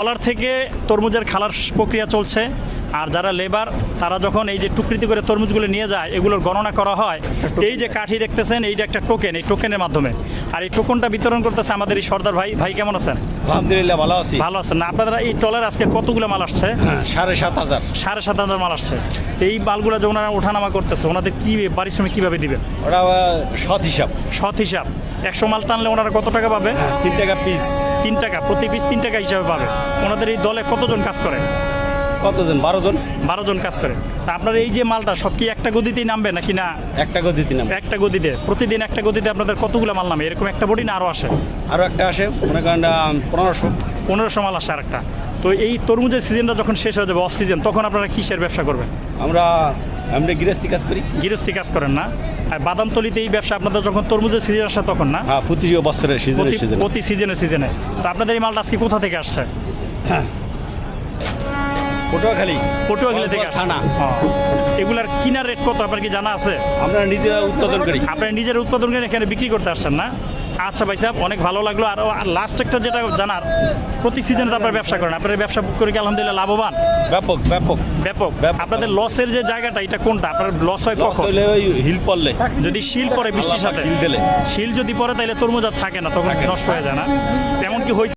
Trawler থেকে তরমুজের খালার প্রক্রিয়া চলছে, আর যারা লেবার তারা যখন এই যে টুকরিতে করে তরমুজগুলো নিয়ে যায় এগুলোর গণনা করা হয়। এই যে কাঠি দেখতেছেন এইটা একটা টোকেন, এই টোকেনের মাধ্যমে। আর এই টোকনটা বিতরণ করতেছে আমাদের এই সর্দার ভাই। ভাই কেমন আছেন? আলহামদুলিল্লাহ ভালো আছি। ভালো আছেন না? আপনারা এই ট্রলার আজকে কতগুলো মাল আসছে? 7,500। 7,500 মাল আসছে। এই মালগুলো যে ওনারা ওঠানামা করতেছে ওনাদের কি পারিশ্রমিক কীভাবে দিবেন? ওরা সৎ হিসাব। সৎ হিসাব। 100 মাল টানলে ওনারা কত টাকা পাবে? 3 টাকা পিস। 3 টাকা, প্রতি পিস 3 টাকা হিসাবে পাবে। ওনাদের এই দলে কতজন কাজ করে? কতজন? 12 জন। 12 জন কাজ করে। তা আপনার এই যে মালটা সব কি একটা গদিতেই নামবে নাকি না? একটা গদিতে নাম। একটা গদিতে প্রতিদিন একটা গদিতে আপনাদের কতগুলো মাল নামে? এরকম একটা বডি না আরও আসে? আরও একটা আসে, মনে করেন 1500। 1500 মাল আসে আরেকটা। তো এই তরমুজের সিজনটা যখন শেষ হয়ে যাবে, অফ সিজন, তখন আপনারা কিসের ব্যবসা করবেন? আমরা গৃহস্থী কাজ করি। গৃহস্থী কাজ করেন না? আর বাদামতলিতে এই ব্যবসা আপনাদের যখন তরমুজের সিজন আসে তখন না? হ্যাঁ, প্রতি বছরের সিজনে সিজনে। প্রতি সিজনে। তো আপনাদের এই মালটা আজকে কোথা থেকে আসছে? পটুয়াখালী থেকে আসছে। থানা। এগুলার কিনার রেট কত আপনার কি জানা আছে? আমরা নিজেরা উৎপাদন করি। আপনারা নিজের উৎপাদন করে এখানে বিক্রি করতে আসছেন না? আচ্ছা ভাই সাহেব, অনেক ভালো লাগলো। আর লাস্ট একটা যেটা জানার, প্রতি সিজনে আপনার ব্যবসা করেন, আপনার ব্যবসা করে কি আলহামদুলিল্লাহ লাভবান? ব্যাপক ব্যাপক ব্যাপক। আপনাদের লসের যে জায়গাটা এটা কোনটা? আপনার লস হয় কখন? ওই হিল পড়লে, যদি শিল পরে বৃষ্টির সাথে, হিল দিলে, শিল যদি পরে তাহলে তরমুজ আর থাকে না, তখন নষ্ট হয়ে যায় না? তেমন কি হয়েছে?